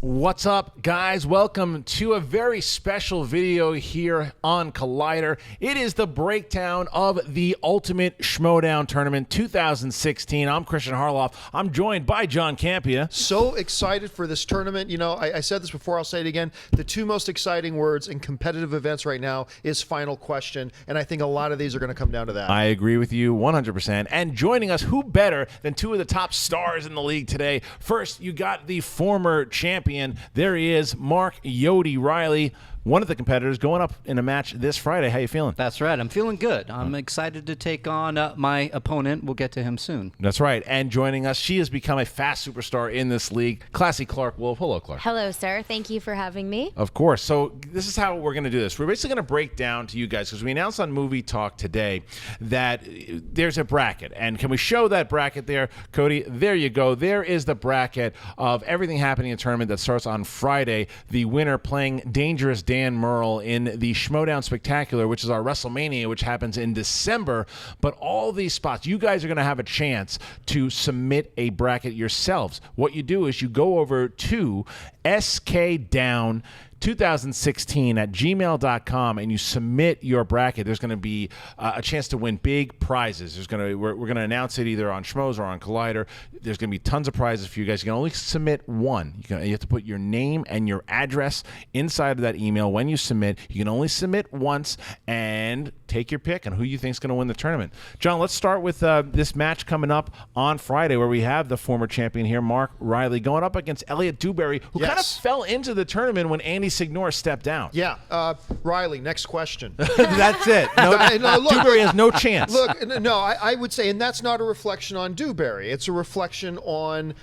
What's up, guys? Welcome to a very special video here on Collider. It is the breakdown of the Ultimate Schmoedown Tournament 2016. I'm Kristian Harloff. I'm joined by John Campea. So excited for this tournament. You know, I said this before, I'll say it again. The two most exciting words in competitive events right now is final question, and I think a lot of these are going to come down to that. I agree with you 100%. And joining us, who better than two of the top stars in the league today? First, you got the former champion. There he is, Mark Yodi Reilly, one of the competitors going up in a match this Friday. How you feeling? That's right. I'm feeling good. I'm excited to take on my opponent. We'll get to him soon. That's right. And joining us, she has become a fast superstar in this league, classy Clarke Wolfe. Hello, Clarke. Hello, sir. Thank you for having me. Of course. So this is how we're going to do this. We're basically going to break down to you guys, because we announced on Movie Talk today that there's a bracket. And can we show that bracket there, Cody? There you go. There is the bracket of everything happening in the tournament that starts on Friday. The winner playing Dangerous Dan Murrell in the Schmoedown Spectacular, which is our WrestleMania, which happens in December. But all these spots, you guys are going to have a chance to submit a bracket yourselves. What you do is you go over to skdown 2016 at gmail.com and you submit your bracket. There's going to be a chance to win big prizes. We're going to announce it either on Schmoes or on Collider. There's going to be tons of prizes for you guys. You can only submit one. You have to put your name and your address inside of that email when you submit. You can only submit once and take your pick on who you think is going to win the tournament. John, let's start with this match coming up on Friday, where we have the former champion here, Mark Reilly, going up against Duberry, who kind of fell into the tournament when Andy Signor stepped down. Yeah. Reilly, next question. That's it. No, Duberry has no chance. Look, no, I would say, and that's not a reflection on Duberry. It's a reflection on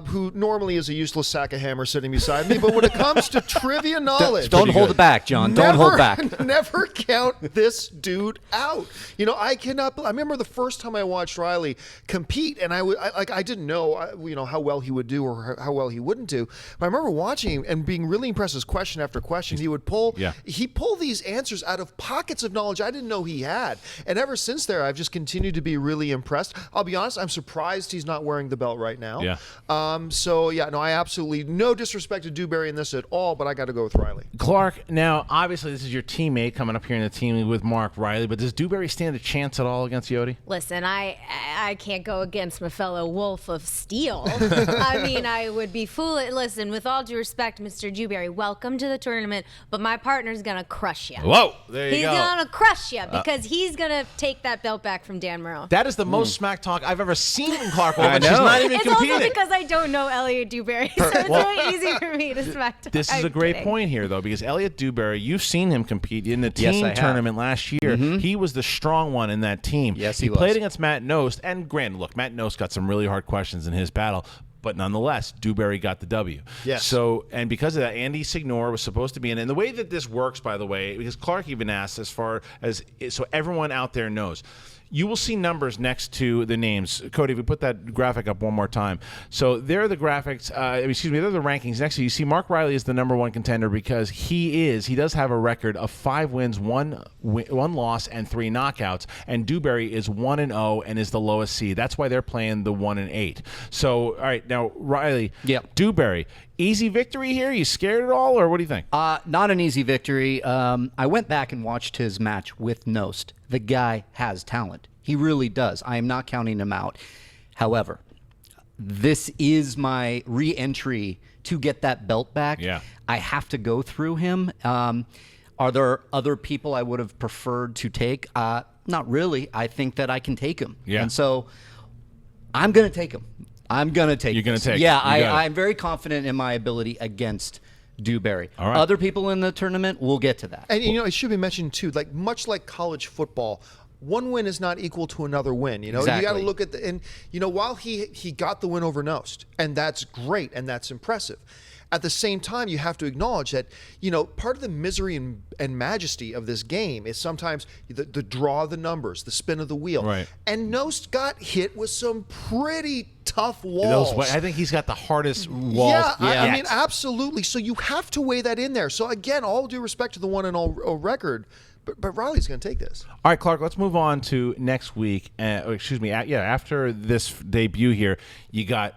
who normally is a useless sack of hammer sitting beside me. But when it comes to trivia knowledge, don't hold it back, John. Don't hold back. Never count this dude out. You know, I cannot. I remember the first time I watched Reilly compete, and I didn't know, how well he would do or how well he wouldn't do. But I remember watching him and being really impressed as question after question he would pull. Yeah. He pulled these answers out of pockets of knowledge I didn't know he had. And ever since there, I've just continued to be really impressed. I'll be honest, I'm surprised he's not wearing the belt right now. Yeah. I absolutely, no disrespect to Duberry in this at all, but I got to go with Reilly. Clarke, now, obviously, this is your teammate coming up here in the team with Mark Reilly, but does Duberry stand a chance at all against Yodi? Listen, I can't go against my fellow Wolf of Steel. I mean, I would be foolish. Listen, with all due respect, Mr. Duberry, welcome to the tournament, but my partner's going to crush you. Whoa, there you go. He's going to crush you because he's going to take that belt back from Dan Murrell. That is the most smack talk I've ever seen from Clarke Wolfe, and she's not even competing. Also because I don't know Duberry, so it's really easy for me to smack talk. This is a great point here, though, because Duberry, you've seen him compete in the team tournament last year. He was the strong one in that team. Yes, he played against Matt Nost, and granted, look, Matt Nost got some really hard questions in his battle, but nonetheless, Duberry got the W. Yes. So, and because of that, Andy Signor was supposed to be in. And the way that this works, by the way, because Clarke even asked as far as, so everyone out there knows, you will see numbers next to the names. Cody, if we put that graphic up one more time. So there are the graphics, they're the rankings. Next to you see Mark Reilly is the #1 contender because he does have a record of 5 wins, 1 loss, and 3 knockouts. And Duberry is 1-0 and is the lowest seed. That's why they're playing the 1-8. So, all right, now Reilly, Duberry, easy victory here? You scared at all, or what do you think? Not an easy victory. I went back and watched his match with Nost. The guy has talent. He really does. I am not counting him out. However, this is my re-entry to get that belt back. Yeah. I have to go through him. Are there other people I would have preferred to take? Not really. I think that I can take him. Yeah. And so I'm going to take him. I'm going to take him. You're going to take him. Yeah, I'm very confident in my ability against Duberry. All right. Other people in the tournament, we'll get to that. And it should be mentioned too, much like college football, one win is not equal to another win. Exactly. You got to look at while he got the win over Nost, and that's great and that's impressive. At the same time, you have to acknowledge that, part of the misery and majesty of this game is sometimes the draw of the numbers, the spin of the wheel. Right. And Nost got hit with some pretty tough walls. I think he's got the hardest walls. Yeah, I mean, absolutely. So you have to weigh that in there. So again, all due respect to the 1-0 record, but Reilly's going to take this. All right, Clarke, let's move on to next week. After this debut here, you got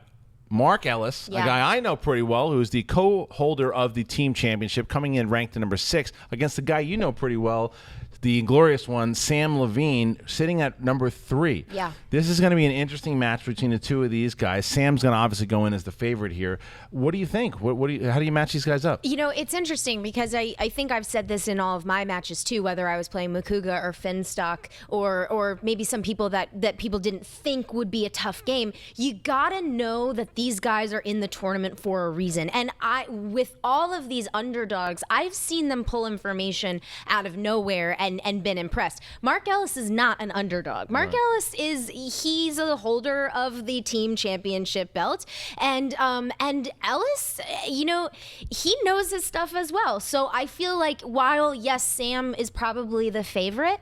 Mark Ellis, Yeah. a guy I know pretty well, who's the co-holder of the team championship, coming in ranked at number 6 against the guy you know pretty well, the glorious one, Sam LaVine, sitting at number 3. Yeah. This is going to be an interesting match between the two of these guys. Sam's going to obviously go in as the favorite here. What do you think? How do you match these guys up? You know, it's interesting because I think I've said this in all of my matches too, whether I was playing Makuga or Finstock or maybe some people that people didn't think would be a tough game. You gotta know that these guys are in the tournament for a reason. And with all of these underdogs, I've seen them pull information out of nowhere and been impressed. Mark Ellis is not an underdog. Mark Ellis he's a holder of the team championship belt, and Ellis, you know, he knows his stuff as well. So I feel like while yes, Sam is probably the favorite,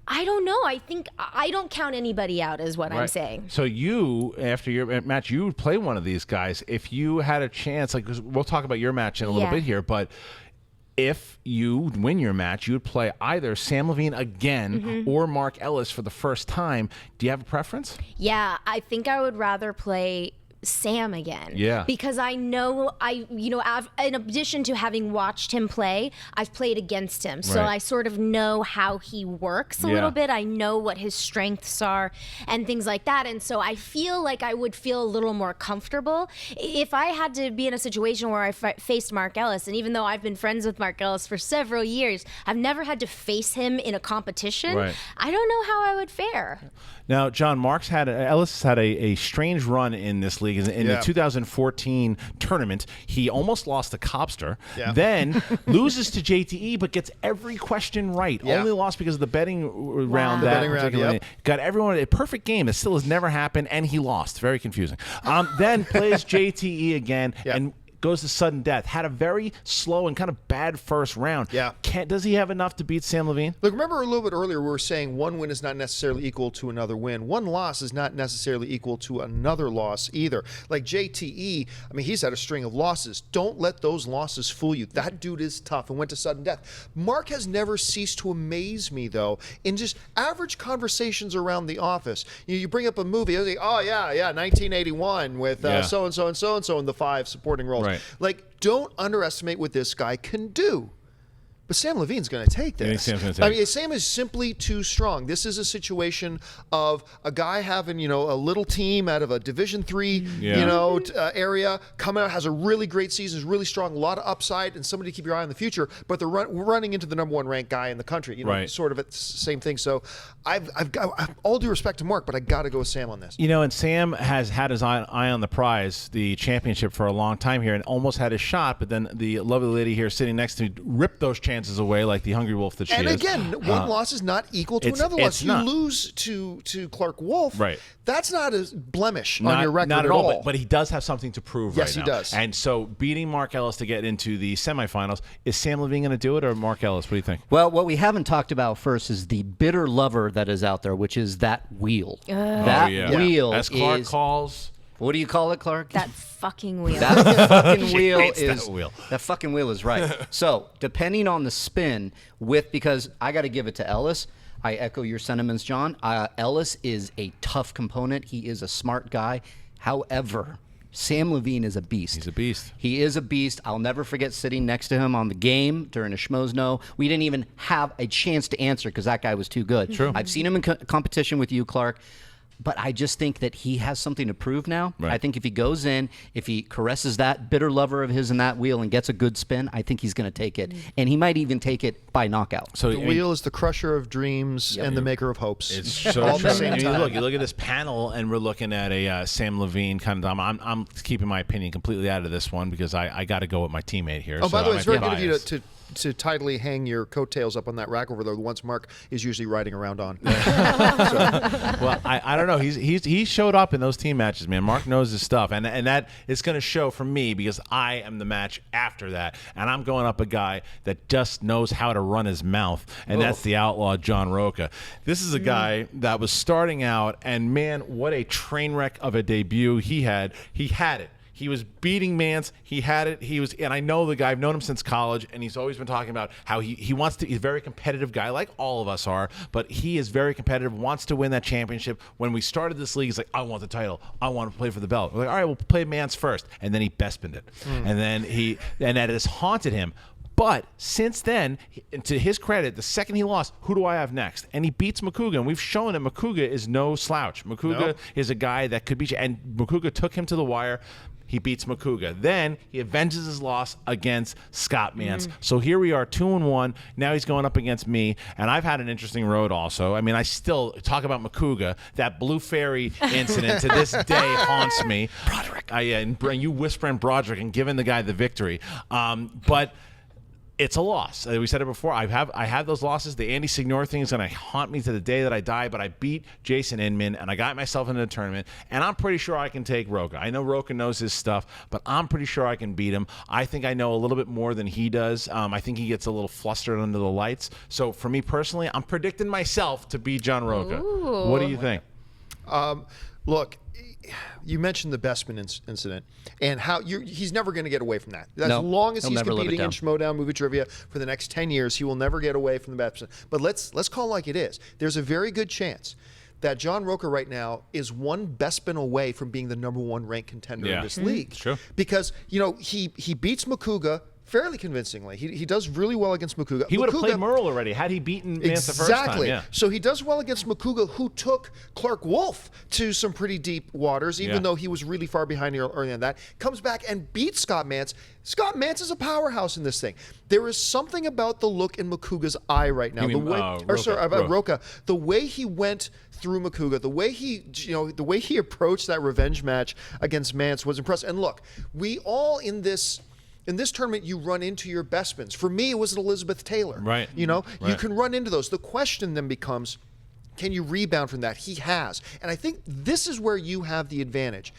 I don't know. I think I don't count anybody out, is what I'm saying. So you, after your match, you would play one of these guys if you had a chance. Like, 'cause we'll talk about your match in a little bit here, but if you win your match, you would play either Sam LaVine again or Mark Ellis for the first time. Do you have a preference? Yeah, I think I would rather play Sam again. Yeah. Because I know in addition to having watched him play, I've played against him. So Right. I sort of know how he works a little bit. I know what his strengths are and things like that. And so I feel like I would feel a little more comfortable if I had to be in a situation where I faced Mark Ellis. And even though I've been friends with Mark Ellis for several years, I've never had to face him in a competition. Right. I don't know how I would fare. Now, John, Ellis has had a strange run in this league. In the 2014 tournament, he almost lost to Cobster, then loses to JTE, but gets every question right. Only lost because of the betting round. The That betting round, particular got everyone a perfect game. It still has never happened, and he lost. Very confusing. Then plays JTE again and goes to sudden death. Had a very slow and kind of bad first round. Yeah. Does he have enough to beat Sam LaVine? Look, remember a little bit earlier we were saying one win is not necessarily equal to another win. One loss is not necessarily equal to another loss either. Like JTE, I mean, he's had a string of losses. Don't let those losses fool you. That dude is tough and went to sudden death. Mark has never ceased to amaze me, though, in just average conversations around the office. You bring up a movie, I was like, oh, yeah, 1981 with so-and-so and so-and-so in the 5 supporting roles. Right. Like, don't underestimate what this guy can do. But Sam LaVine's going to take this. You think Sam's going to take I mean, Sam is simply too strong. This is a situation of a guy having, a little team out of a Division III, area, coming out, has a really great season, is really strong, a lot of upside, and somebody to keep your eye on the future. But they're running into the number 1 ranked guy in the country. Sort of it's the same thing. So I've got all due respect to Mark, but I got to go with Sam on this. And Sam has had his eye on the prize, the championship, for a long time here, and almost had his shot. But then the lovely lady here sitting next to me ripped those chances away like the hungry wolf that she is. And again, one loss is not equal to another loss. You lose to Clarke Wolfe. Right. That's not a blemish on your record not at all. But he does have something to prove right now. Yes, he does. And so beating Mark Ellis to get into the semifinals, is Sam LaVine going to do it or Mark Ellis? What do you think? Well, what we haven't talked about first is the bitter lover that is out there, which is that wheel. That wheel As Clarke is... calls... What do you call it, Clarke? That fucking wheel. That fucking wheel hates is that wheel. That fucking wheel is right. So depending on the spin, because I got to give it to Ellis. I echo your sentiments, John. Ellis is a tough component. He is a smart guy. However, Sam LaVine is a beast. He's a beast. He is a beast. I'll never forget sitting next to him on the game during a Schmoedown. We didn't even have a chance to answer because that guy was too good. True. I've seen him in competition with you, Clarke. But I just think that he has something to prove now. Right. I think if he goes in, if he caresses that bitter lover of his in that wheel and gets a good spin, I think he's going to take it. And he might even take it by knockout. So The wheel is the crusher of dreams and the maker of hopes. It's so all at true. the same time. You look at this panel, and we're looking at a Sam LaVine kind of. I'm keeping my opinion completely out of this one because I got to go with my teammate here. Oh, so by the way, I it's might very be good of you biased. to tidily hang your coattails up on that rack over there, the ones Mark is usually riding around on. Well, I don't know. He showed up in those team matches, man. Mark knows his stuff, and that is going to show for me because I am the match after that, and I'm going up a guy that just knows how to run his mouth, and that's the outlaw John Rocha. This is a guy that was starting out, and man, what a train wreck of a debut he had. He had it. He was beating Mance. He had it. And I know the guy. I've known him since college, and he's always been talking about how he wants to. He's a very competitive guy, like all of us are. But he is very competitive. Wants to win that championship. When we started this league, he's like, I want the title. I want to play for the belt. We're like, all right, we'll play Mance first, and then he Bespined it, and then that has haunted him. But since then, to his credit, the second he lost, who do I have next? And he beats Makuga, and we've shown that Makuga is no slouch. Makuga is a guy that could beat you, and Makuga took him to the wire. He beats Makuga. Then he avenges his loss against Scott Mance. So here we are, 2-1. Now he's going up against me, and I've had an interesting road also. I mean, I still talk about Makuga. That Blue Fairy incident to this day haunts me. Broderick. And you whispering Broderick and giving the guy the victory. But it's a loss. We said it before. I have those losses. The Andy Signore thing is going to haunt me to the day that I die, but I beat Jason Inman, and I got myself into the tournament, and I'm pretty sure I can take Rocha. I know Rocha knows his stuff, but I'm pretty sure I can beat him. I think I know a little bit more than he does. I think he gets a little flustered under the lights. So for me personally, I'm predicting myself to beat John Rocha. Ooh. What do you think? Look, you mentioned the Bespin incident and how he's never going to get away from that. As long as he's competing in Schmoedown movie trivia for the next 10 years, he will never get away from the Bespin. But let's call it like it is. There's a very good chance that John Rocha right now is one Bespin away from being the #1 ranked contender in this league. True. Because, he beats Makuga fairly convincingly. He does really well against Makuga. He would have played Murrell already had he beaten Mance the first time. Exactly. Yeah. So he does well against Makuga, who took Clarke Wolfe to some pretty deep waters, even though he was really far behind early on that. Comes back and beats Scott Mance. Scott Mance is a powerhouse in this thing. There is something about the look in Makuga's eye right now. Rocha. The way he went through Makuga, the way he approached that revenge match against Mance was impressive. And look, we all in this tournament, you run into your Bespins. For me, it was an Elizabeth Taylor. Right. You can run into those. The question then becomes, can you rebound from that? He has. And I think this is where you have the advantage.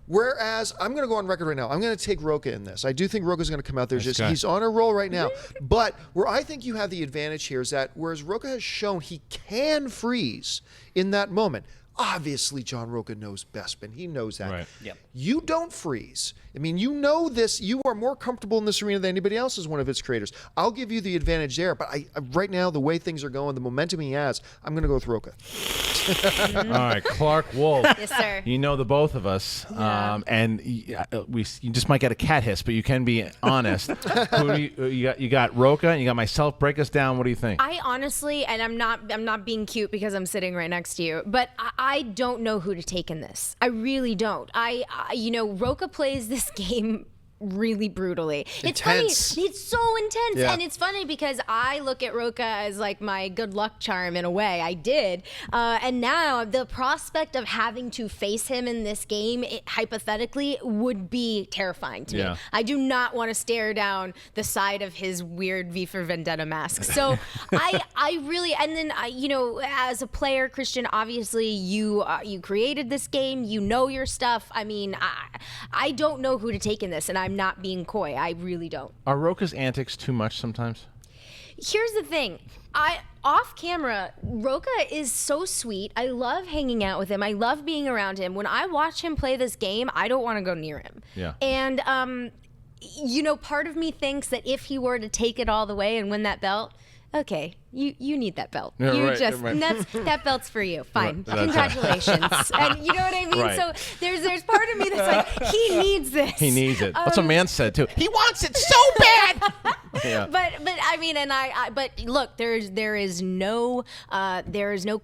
Whereas, I'm going to go on record right now. I'm going to take Rocha in this. I do think Rocha's going to come out there. He's on a roll right now. But where I think you have the advantage here is that whereas Rocha has shown he can freeze in that moment, obviously, John Rocha knows Bespin. He knows that. Right. Yep. You don't freeze. I mean, you know this. You are more comfortable in this arena than anybody else as one of its creators. I'll give you the advantage there. But right now, the way things are going, the momentum he has, I'm going to go with Rocha. All right, Clarke, Wolfe. Yes, sir. You know the both of us, and you just might get a cat hiss, but you can be honest. Who do you got Rocha, and you got myself. Break us down. What do you think? I honestly, and I'm not being cute because I'm sitting right next to you, but I don't know who to take in this. I really don't. Rocha plays this game really brutally. It's funny. It's so intense. Yeah. And it's funny because I look at Rocha as like my good luck charm in a way. I did. And now the prospect of having to face him in this game, hypothetically, would be terrifying to me. I do not want to stare down the side of his weird V for Vendetta mask. So I really, and then, as a player, Kristian, obviously you created this game. You know your stuff. I mean, I don't know who to take in this, and I'm not being coy. I really don't. Are Rocha's antics too much sometimes? Here's the thing. Off camera, Rocha is so sweet. I love hanging out with him. I love being around him. When I watch him play this game, I don't want to go near him. Yeah. And, part of me thinks that if he were to take it all the way and win that belt, okay, you need that belt. Yeah, That belt's for you. Fine. Congratulations. And you know what I mean? Right. So there's part of me that's like, he needs this. He needs it. That's what man said too. He wants it so bad. Yeah. But I mean, but look, there is no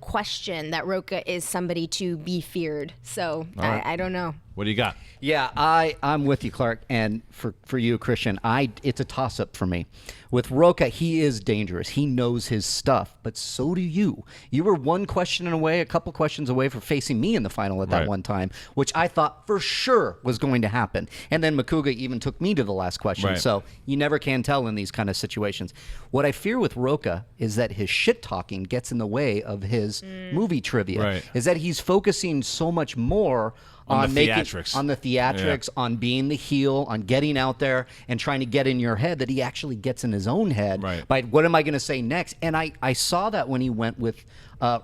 question that Rocha is somebody to be feared. So I don't know. What do you got? Yeah, I'm with you, Clarke, and for you, Kristian, it's a toss-up for me. With Rocha, he is dangerous. He knows his stuff, but so do you. You were a couple questions away from facing me in the final at that one time, which I thought for sure was going to happen. And then Makuga even took me to the last question, right. So you never can tell in these kind of situations. What I fear with Rocha is that his shit-talking gets in the way of his movie trivia, right. Is that he's focusing so much more on the theatrics, on being the heel, on getting out there and trying to get in your head, that he actually gets in his own head. Right. By what am I going to say next? And I saw that when he went with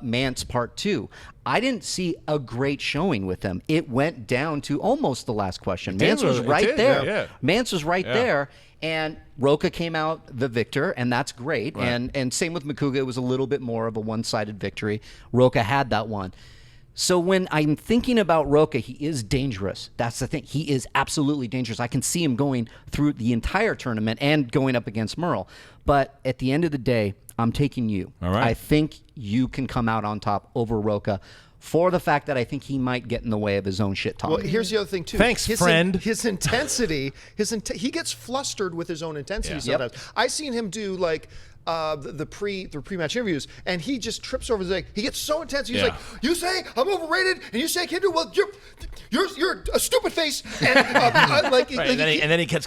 Mance Part 2. I didn't see a great showing with him. It went down to almost the last question. Mance was right there. Yeah. Mance was right there. And Rocha came out the victor, and that's great. Right. And same with Makuga. It was a little bit more of a one-sided victory. Rocha had that one. So when I'm thinking about Rocha, he is dangerous. That's the thing. He is absolutely dangerous. I can see him going through the entire tournament and going up against Murrell. But at the end of the day, I'm taking you. All right. I think you can come out on top over Rocha for the fact that I think he might get in the way of his own shit talk. Well, here's the other thing too. Thanks, friend. His intensity, he gets flustered with his own intensity Yeah. sometimes. I seen him do like the pre-match interviews, and he just trips over his leg. He gets so intense. He's like, "You say I'm overrated, and you say I can't do well. You're a stupid face." And and then he kicks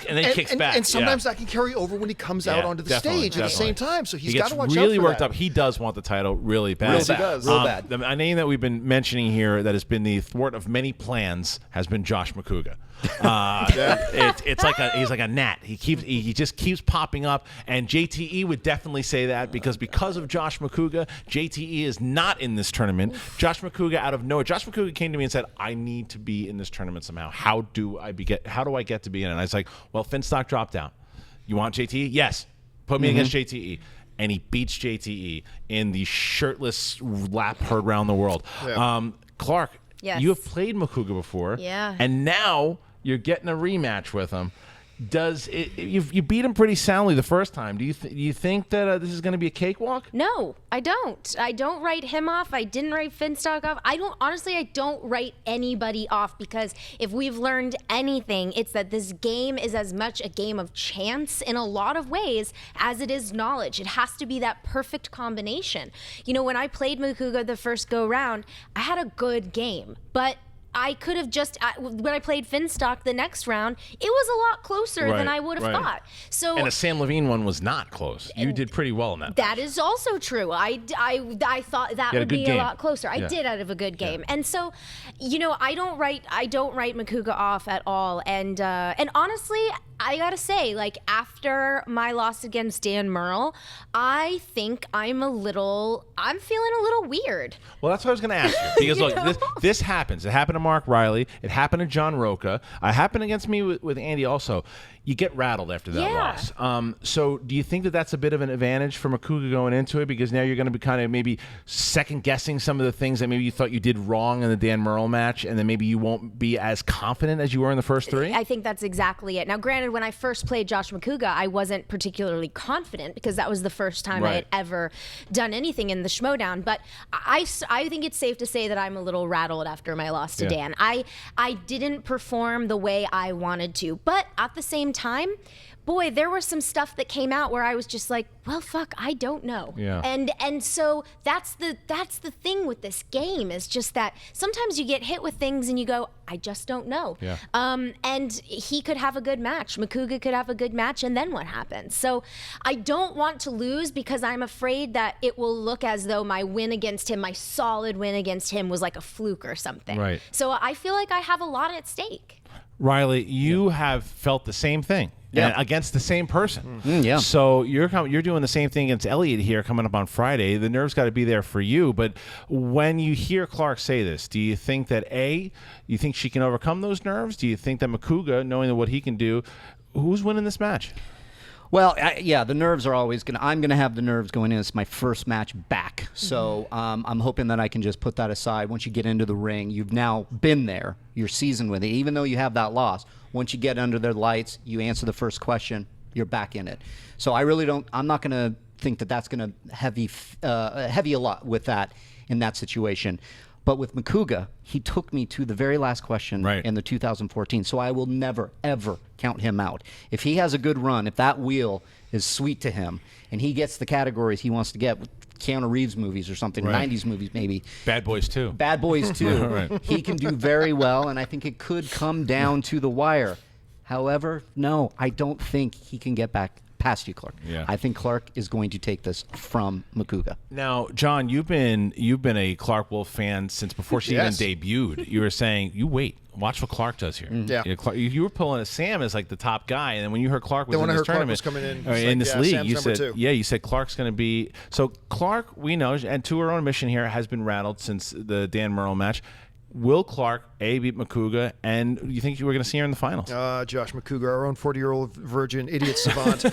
back. And sometimes that can carry over when he comes out onto the stage at the same time. So he's got to watch out for really worked that. up. He does want the title really bad. Real bad. Does. Real bad. A name that we've been mentioning here that has been the thwart of many plans has been Josh Makuga. He's like a gnat. He just keeps popping up, and JTE would definitely say that because of Josh Makuga, JTE is not in this tournament. Josh Makuga out of nowhere. Josh Makuga came to me and said, "I need to be in this tournament somehow. How do I get to be in it?" And I was like, "Well, Finstock dropped down. You want JTE? Yes. Put me against JTE." And he beats JTE in the shirtless lap heard around the world. Yeah. Clarke, Yes. you have played Makuga before. Yeah. And now you're getting a rematch with him. You beat him pretty soundly the first time. Do you think that this is going to be a cakewalk? No, I don't. I don't write him off. I didn't write Finstock off. I don't write anybody off because if we've learned anything, it's that this game is as much a game of chance in a lot of ways as it is knowledge. It has to be that perfect combination. You know, when I played Makuga the first go round, I had a good game, but I could have when I played Finstock the next round, it was a lot closer than I would have thought. So, and the Sam LaVine one was not close. You did pretty well in that. That is also true. I thought that would be a lot closer. I did have a good game. And so, you know, I don't write Makuga off at all. And honestly, I gotta say, like, after my loss against Dan Murrell, I think I'm feeling a little weird. Well, that's what I was going to ask you. Because look, this happens. It happened to Mark Reilly. It happened to John Rocha. It happened against me with Andy also. You get rattled after that loss. So do you think that that's a bit of an advantage for Makuga going into it? Because now you're going to be kind of maybe second-guessing some of the things that maybe you thought you did wrong in the Dan Murrell match, and then maybe you won't be as confident as you were in the first three? I think that's exactly it. Now, granted, when I first played Josh Makuga, I wasn't particularly confident because that was the first time I had ever done anything in the Schmoedown. But I think it's safe to say that I'm a little rattled after my loss to Dan. I didn't perform the way I wanted to. But at the same time, boy, there was some stuff that came out where I was just like, well, fuck, I don't know. Yeah. And so that's the thing with this game is just that sometimes you get hit with things and you go, I just don't know. Yeah. And he could have a good match. Makuga could have a good match, and then what happens? So I don't want to lose because I'm afraid that it will look as though my win against him, my solid win against him, was like a fluke or something. Right. So I feel like I have a lot at stake. Reilly, you have felt the same thing against the same person. Yeah. So you're doing the same thing against Elliot here coming up on Friday. The nerves got to be there for you. But when you hear Clarke say this, do you think that you think she can overcome those nerves? Do you think that Makuga, knowing what he can do, who's winning this match? Well, the nerves are always I'm going to have the nerves going in. It's my first match back. So I'm hoping that I can just put that aside. Once you get into the ring, you've now been there. You're seasoned with it. Even though you have that loss, once you get under their lights, you answer the first question, you're back in it. So I'm not going to think that that's going to heavy a lot with that in that situation. But with Makuga, he took me to the very last question in the 2014. So I will never, ever count him out. If he has a good run, if that wheel is sweet to him, and he gets the categories he wants to get with Keanu Reeves movies or something, 90s movies maybe. Bad Boys 2. Bad Boys 2. He can do very well, and I think it could come down to the wire. However, no, I don't think he can get back past you, Clarke. Yeah. I think Clarke is going to take this from Makuga. Now, John, you've been a Clarke Wolfe fan since before she Yes. even debuted. You were saying, you wait, watch what Clarke does here. Yeah. You were pulling a Sam as like the top guy, and then when you heard Clarke was Then when in I this heard Clarke tournament, was coming in, or it's in like, this yeah, league, Sam's you number said, two. you said Clarke's going to be. So Clarke, we know, and to her own admission here, has been rattled since the Dan Murrell match. Will Clarke beat Makuga, and you think you were going to see her in the finals? Josh Makuga, our own 40-year-old virgin idiot savant.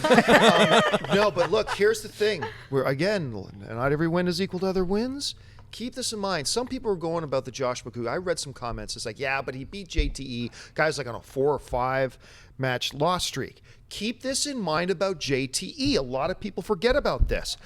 No, but look, here's the thing. We're again, not every win is equal to other wins. Keep this in mind. Some people are going about the Josh Makuga. I read some comments. It's like, yeah, but he beat JTE. Guy's like on a 4 or 5 match loss streak. Keep this in mind about JTE. A lot of people forget about this.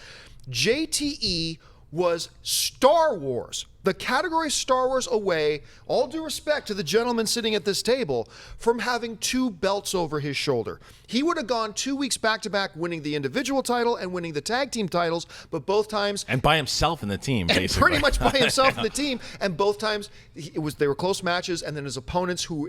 JTE was Star Wars. The category Star Wars away, all due respect to the gentleman sitting at this table, from having 2 belts over his shoulder. He would have gone 2 weeks back-to-back winning the individual title and winning the tag team titles, but both times... And by himself in the team, basically. Pretty much by himself in the team, and both times they were close matches, and then his opponents who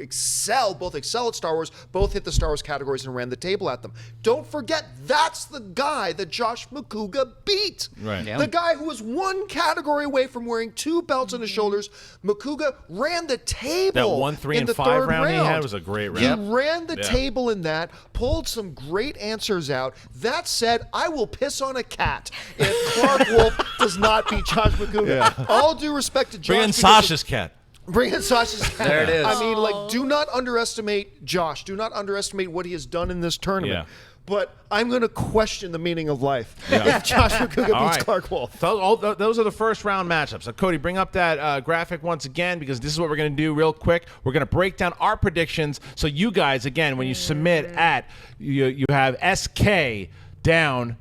both excel at Star Wars, both hit the Star Wars categories and ran the table at them. Don't forget, that's the guy that Josh Makuga beat. Right. Yeah. The guy who was 1 category away from wearing 2 belts on his shoulders. Makuga ran the table. That 1, 3, in and the 5 third round he had was a great round. He ran the Yeah. table in that, pulled some great answers out. That said, I will piss on a cat if Clarke Wolfe does not beat Josh Makuga. All due respect to Josh. Bring in because Sasha's cat. Bring in Sasha's cat. There it is. I mean, like, do not underestimate Josh. Do not underestimate what he has done in this tournament. Yeah. But I'm going to question the meaning of life if Josh Makuga All beats right. Clarke Wolfe. Those are the first round matchups. So, Cody, bring up that graphic once again, because this is what we're going to do real quick. We're going to break down our predictions. So you guys, again, when you submit you have SK down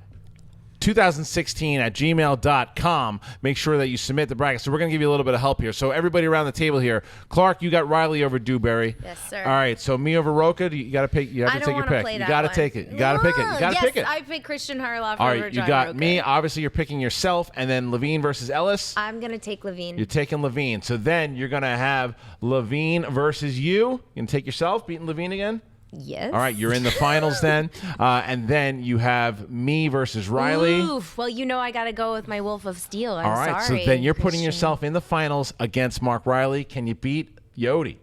2016 at gmail.com. Make sure that you submit the bracket. So we're going to give you a little bit of help here. So everybody around the table here. Clarke, you got Reilly over Duberry. Yes, sir. All right. So me over Rocha. You got to pick. You have I to don't take your wanna pick. play You that got to one. take it. You got to pick it. You got to yes, pick it. I picked Kristian Harloff All over right. You John got Rocha. me. Obviously, you're picking yourself, and then LaVine versus Ellis. I'm going to take LaVine. You're taking LaVine. So then you're going to have LaVine versus you. You can take yourself, beating LaVine again? Yes. All right, you're in the finals then. And then you have me versus Reilly. Oof. Well, you know I got to go with my Wolf of Steel. I'm All right, sorry. so then you're putting Kristian. yourself in the finals against Mark Reilly. Can you beat Yodi?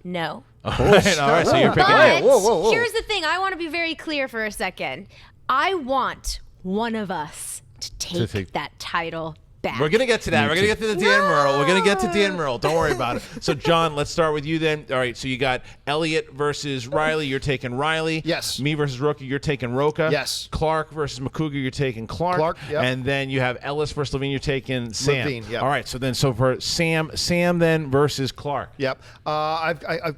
No. All right, so you're picking But him. whoa. here's the thing. I want to be very clear for a second. I want one of us to take that title back. We're going to get to that. We're going to get to the Dan Murrell. We're going to get to Dan Murrell. Don't worry about it. So, John, let's start with you then. All right, so you got Elliott versus Reilly. You're taking Reilly. Yes. Me versus Rocha. You're taking Rocha. Yes. Clarke versus Makuga. You're taking Clarke. Clarke, yep. And then you have Ellis versus LaVine. You're taking Sam. LaVine, yep. All right, so for Sam then versus Clarke. Yep.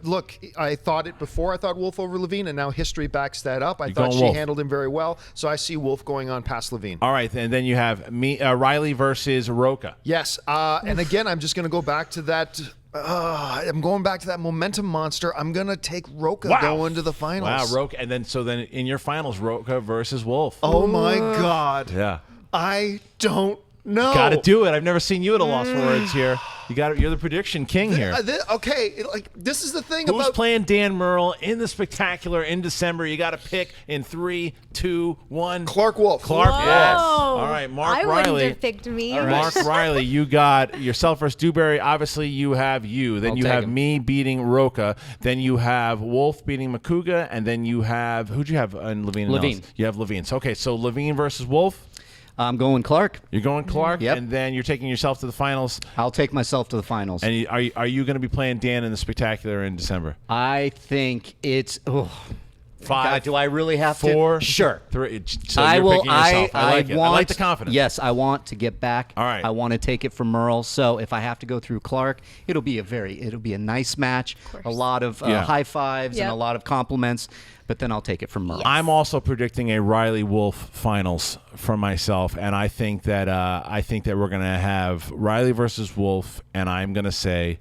Look, I thought it before. I thought Wolfe over LaVine, and now history backs that up. I thought going she Wolfe. handled him very well, so I see Wolfe going on past LaVine. All right, and then you have me, Reilly versus Rocha. Yes, and again, I'm just going to go back to that. I'm going back to that momentum monster. I'm going to take Rocha going to the finals. Wow, Rocha. And then in your finals, Rocha versus Wolfe. Oh my God. Yeah. I don't know. Got to do it. I've never seen you at a loss for words here. You're the prediction king here. Okay, this is the thing Who's about playing Dan Murrell in the Spectacular in December? You got to pick in 3, 2, 1. Clarke Wolfe. Clarke, Whoa. yes. All right, Mark I Reilly. wouldn't have picked me. Mark Reilly, you got yourself versus Duberry. Obviously, you have you. Then I'll you take have him. me beating Rocha. Then you have Wolfe beating Makuga. And then you have, who'd you have in LaVine? and LaVine. Ellis? You have LaVine. So, okay, so LaVine versus Wolfe. I'm going Clarke. You're going Clarke. Yep. And then you're taking yourself to the finals. I'll take myself to the finals. And are you going to be playing Dan in the Spectacular in December? I think it's. Oh, 5. God, do I really have 4. to? Sure. 3. So I you're will. picking yourself. I like it. want. I like the confidence. Yes, I want to get back. All right. I want to take it from Murrell. So if I have to go through Clarke, it'll be a nice match. A lot of Yeah. high fives and Yep. a lot of compliments. But then I'll take it from Murrell. I'm also predicting a Reilly Wolfe finals for myself, and I think that we're going to have Reilly versus Wolfe, and I'm going to say,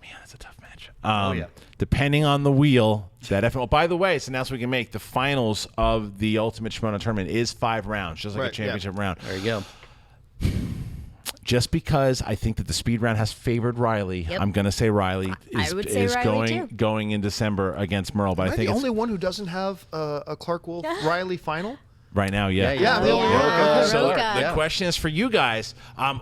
man, that's a tough match. Yeah. Depending on the wheel, by the way, it's an announcement we can make. The finals of the Ultimate Schmoedown Tournament is 5 rounds, just like a Right, championship round. There you go. just because I think that the speed round has favored Reilly, Yep. I'm going to say Reilly I would say Reilly, going in December against Murrell. But Am I I think the it's only one who doesn't have a Clarke Wolfe Reilly final? right now, yeah. Yeah, So Rocha. the question is for you guys: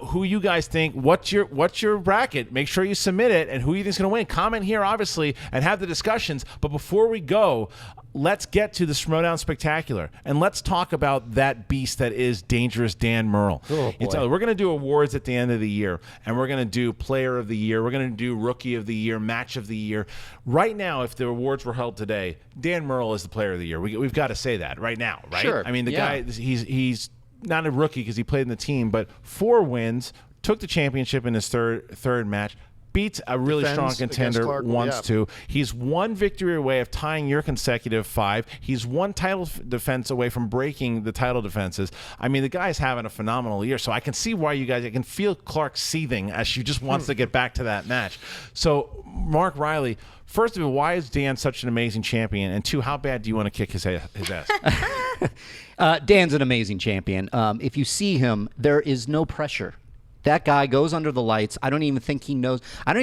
who you guys think? What's your bracket? Make sure you submit it, and who you think is going to win. Comment here, obviously, and have the discussions. But before we go, let's get to the Schmoedown Spectacular, and let's talk about that beast that is Dangerous Dan Murrell. We're going to do awards at the end of the year, and we're going to do Player of the Year. We're going to do Rookie of the Year, Match of the Year. Right now, if the awards were held today, Dan Murrell is the Player of the Year. We've got to say that right now, right? Sure. I mean, the guy, he's not a rookie because he played in the team, but 4 wins, took the championship in his third match, beats a really Defends strong against contender Clarke, once yeah. too. He's one victory away of tying your consecutive 5. He's one title defense away from breaking the title defenses. I mean, the guy's having a phenomenal year, so I can see why you guys, I can feel Clarke seething as she just wants to get back to that match. So, Mark Reilly, first of all, why is Dan such an amazing champion? And 2, how bad do you want to kick his ass? Dan's an amazing champion. If you see him, there is no pressure. That guy goes under the lights. I don't even think he knows. I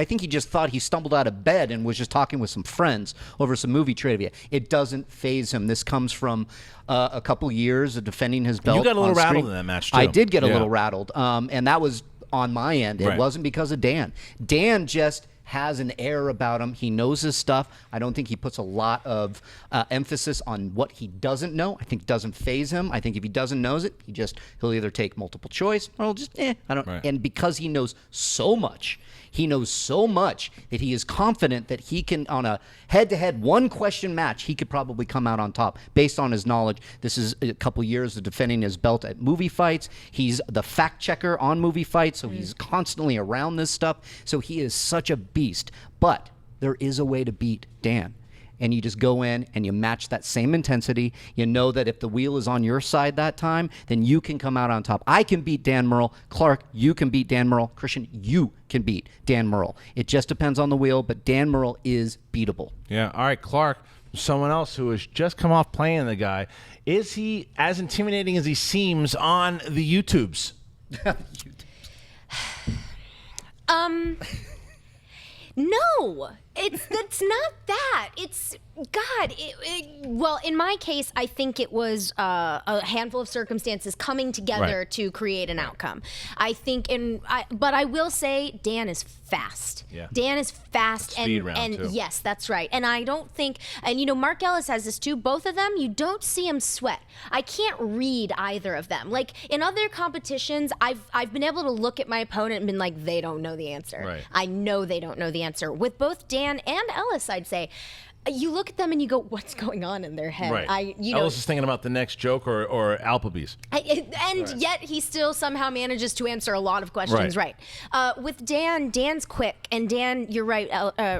think he just thought he stumbled out of bed and was just talking with some friends over some movie trivia. It doesn't faze him. This comes from a couple years of defending his belt. You got a little on rattled screen. in that match, too. I did get a Yeah. little rattled. And that was on my end. It Right. wasn't because of Dan. Dan just has an air about him. He knows his stuff. I don't think he puts a lot of emphasis on what he doesn't know. I think it doesn't faze him. I think if he doesn't know it, he'll either take multiple choice or he'll just I don't. Right. And because he knows so much that he is confident that he can, on a head-to-head one-question match, he could probably come out on top based on his knowledge. This is a couple years of defending his belt at movie fights. He's the fact checker on movie fights, so he's constantly around this stuff. So he is such a beast. But there is a way to beat Dan. And you just go in and you match that same intensity. You know that if the wheel is on your side that time, then you can come out on top. I can beat Dan Murrell. Clarke, you can beat Dan Murrell. Kristian, you can beat Dan Murrell. It just depends on the wheel, but Dan Murrell is beatable. Yeah. All right, Clarke, someone else who has just come off playing the guy. Is he as intimidating as he seems on the YouTubes? No, it's not that. It's God. Well, in my case, I think it was a handful of circumstances coming together Right. to create an outcome. I think, but I will say, Dan is fast. Yeah. Dan is fast, Speed round, too. yes, that's right. And I don't think, and Mark Ellis has this too. Both of them, you don't see them sweat. I can't read either of them. Like in other competitions, I've been able to look at my opponent and been like, they don't know the answer. Right. I know they don't know the answer. With both Dan and Ellis, I'd say, you look at them and you go, what's going on in their head? Right. Ellis is thinking about the next joke or Alpabees. Yet he still somehow manages to answer a lot of questions right. With Dan's quick, and Dan, you're right,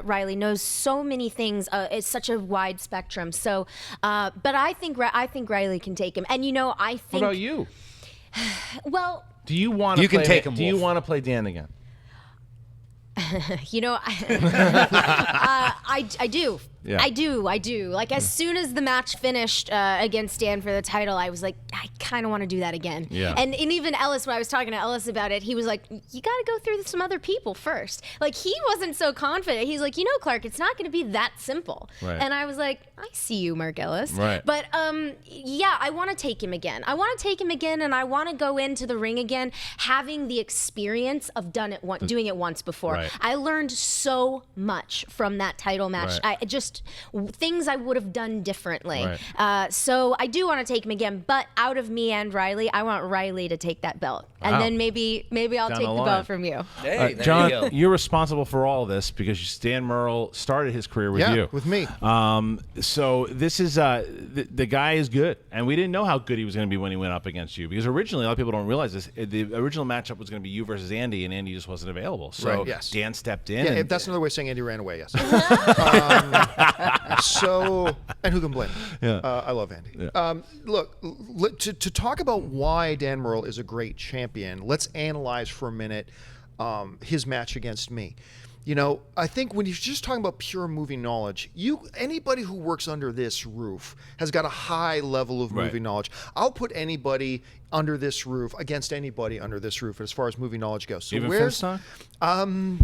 Reilly knows so many things. It's such a wide spectrum. So, but I think Reilly can take him. And I think. What about you? Well, Do you want to? You can take him, Do you Wolfe. want to play Dan again? I do. Yeah. I do. Like, as soon as the match finished against Dan for the title, I was like, I kind of want to do that again. Yeah. And even Ellis, when I was talking to Ellis about it, he was like, you got to go through some other people first. Like, he wasn't so confident. He's like, Clarke, it's not going to be that simple. Right. And I was like, I see you, Mark Ellis. Right. But, yeah, I want to take him again. And I want to go into the ring again having the experience of doing it once before. Right. I learned so much from that title match. Right. Things I would have done differently. Right. So I do want to take him again, but out of me and Reilly, I want Reilly to take that belt. Wow. And then maybe I'll Down take the the line. belt from you. Hey, there John, you go. you're responsible for all of this because Dan Murrell started his career with you. with me. So this is the guy is good, and we didn't know how good he was going to be when he went up against you because originally a lot of people don't realize this. The original matchup was going to be you versus Andy, and Andy just wasn't available. So Right, yes. Dan stepped in. Yeah, and, that's another way of saying Andy ran away, yes. And who can blame him? Yeah. I love Andy. Look, to talk about why Dan Murrell is a great champion, let's analyze for a minute his match against me. I think when you're just talking about pure movie knowledge, anybody who works under this roof has got a high level of movie knowledge. I'll put anybody under this roof against anybody under this roof as far as movie knowledge goes. So Even Finstock?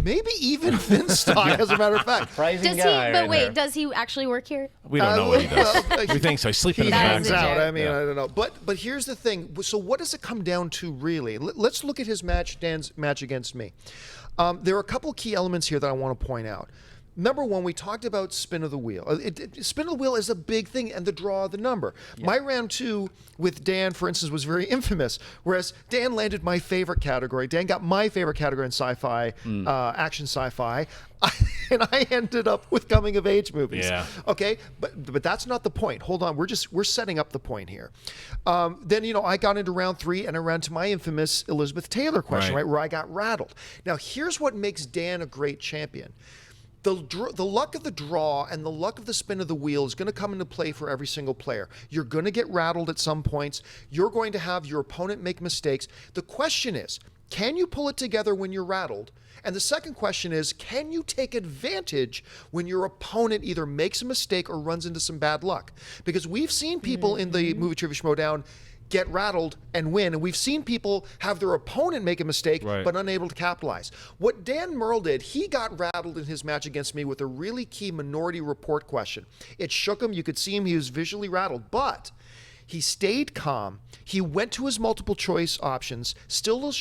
Maybe even Finstock, as a matter of fact. Surprising Does guy he? But right wait, there. does he actually work here? We don't know what he does. We think so. He's sleeping in the back. Hangs out. I mean, Yeah. I don't know. But here's the thing. So what does it come down to, really? Let's look at his match, Dan's match against me. There are a couple key elements here that I want to point out. Number one, we talked about spin of the wheel. Spin of the wheel is a big thing, and the draw of the number. My round 2 with Dan, for instance, was very infamous, whereas Dan landed my favorite category. Dan got my favorite category in sci-fi, action sci-fi, and I ended up with coming-of-age movies. Yeah. Okay, but that's not the point. Hold on, we're setting up the point here. Then I got into round 3, and I ran to my infamous Elizabeth Taylor question, right, where I got rattled. Now, here's what makes Dan a great champion. The luck of the draw and the luck of the spin of the wheel is going to come into play for every single player. You're going to get rattled at some points. You're going to have your opponent make mistakes. The question is, can you pull it together when you're rattled? And the second question is, can you take advantage when your opponent either makes a mistake or runs into some bad luck? Because we've seen people in the Movie Trivia Schmoedown get rattled and win, and we've seen people have their opponent make a mistake but unable to capitalize. What Dan Murrell did, he got rattled in his match against me with a really key Minority Report question. It shook him. You could see him. He was visually rattled, but he stayed calm. He went to his multiple choice options, still a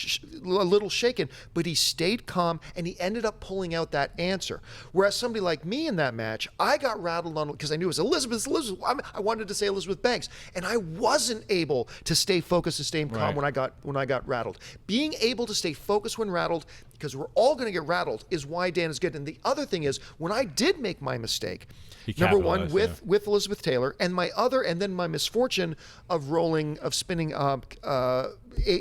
little shaken, but he stayed calm, and he ended up pulling out that answer. Whereas somebody like me in that match, I got rattled on because I knew it was Elizabeth. I wanted to say Elizabeth Banks, and I wasn't able to stay focused and stay calm when I got rattled. Being able to stay focused when rattled, because we're all going to get rattled, is why Dan is good. And the other thing is, when I did make my mistake, number one with Elizabeth Taylor, and then my misfortune of spinning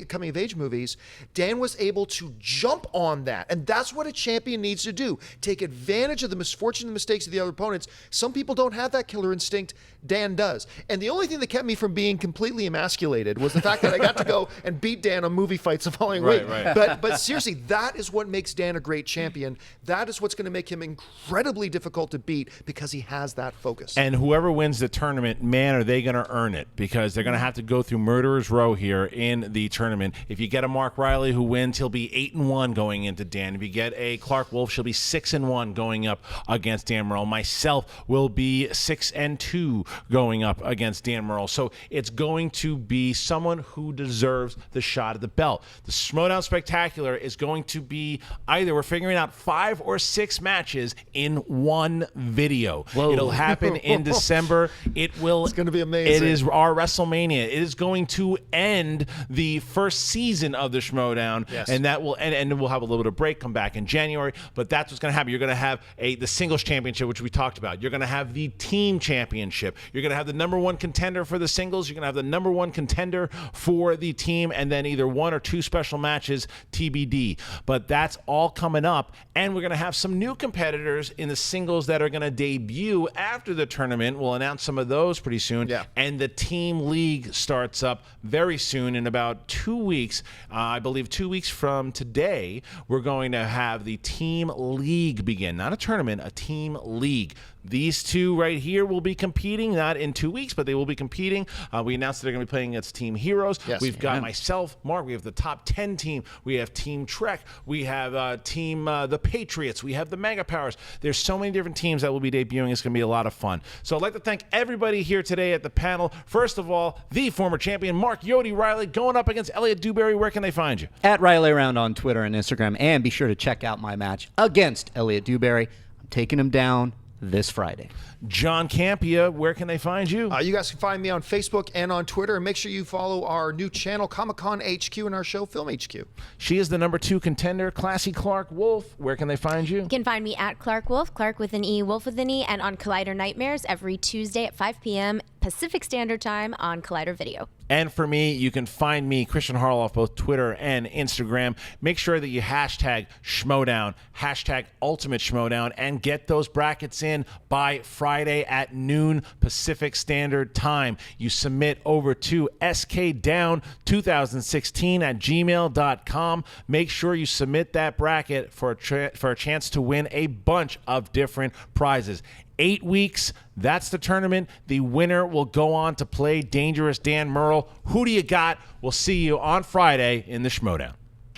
coming of age movies, Dan was able to jump on that. And that's what a champion needs to do. Take advantage of the misfortune and mistakes of the other opponents. Some people don't have that killer instinct. Dan does. And the only thing that kept me from being completely emasculated was the fact that I got to go and beat Dan on movie fights the following week. But seriously, that is what makes Dan a great champion. That is what's going to make him incredibly difficult to beat, because he has that focus. And whoever wins the tournament, man, are they going to earn it, because they're going to have to go through Murderer's Row here in the tournament. If you get a Mark Reilly who wins, he'll be 8-1 going into Dan. If you get a Clarke Wolfe, she'll be 6-1 going up against Dan Murrell. Myself will be 6-2 going up against Dan Murrell. So it's going to be someone who deserves the shot at the belt. The Schmoedown Spectacular is going to be either we're figuring out 5 or 6 matches in one video. Whoa. It'll happen in December. It's going to be amazing. It is our WrestleMania. It is going to end the first season of the Schmoedown, and that will and we'll have a little bit of break, come back in January, but that's what's going to happen. You're going to have the singles championship, which we talked about. You're going to have the team championship. You're going to have the number 1 contender for the singles. You're going to have the number 1 contender for the team, and then either 1 or 2 special matches, TBD. But that's all coming up, and we're going to have some new competitors in the singles that are going to debut after the tournament. We'll announce some of those pretty soon, and the team league starts up very soon in about 2 weeks. I believe 2 weeks from today, we're going to have the team league begin. Not a tournament, a team league. These two right here will be competing, not in 2 weeks, but they will be competing. We announced that they're going to be playing against Team Heroes. We've got myself, Mark. We have the top 10 team. We have Team Trek. We have Team The Patriots. We have the Mega Powers. There's so many different teams that will be debuting. It's going to be a lot of fun. So I'd like to thank everybody here today at the panel. First of all, the former champion, Mark Yodi Reilly, going up against Elliot Duberry. Where can they find you? At Reilly Around on Twitter and Instagram. And be sure to check out my match against Elliot Duberry. I'm taking him down this Friday. John Campea, where can they find you? You guys can find me on Facebook and on Twitter, and make sure you follow our new channel, Comic Con HQ, and our show, Film HQ. She is the number 2 contender, Classy Clarke Wolfe. Where can they find you? You can find me at Clarke Wolfe, Clarke with an E, Wolfe with an E, and on Collider Nightmares every Tuesday at 5 p.m. Pacific Standard Time on Collider Video. And for me, you can find me, Kristian Harloff, both Twitter and Instagram. Make sure that you hashtag Schmoedown, hashtag Ultimate Schmoedown, and get those brackets in by Friday at noon Pacific Standard Time. You submit over to skdown2016@gmail.com. Make sure you submit that bracket for a chance to win a bunch of different prizes. 8 weeks, that's the tournament. The winner will go on to play Dangerous Dan Murrell. Who do you got? We'll see you on Friday in the Schmoedown.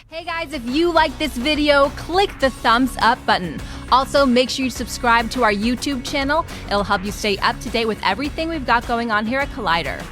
Hey guys, if you like this video, click the thumbs up button. Also, make sure you subscribe to our YouTube channel. It'll help you stay up to date with everything we've got going on here at Collider.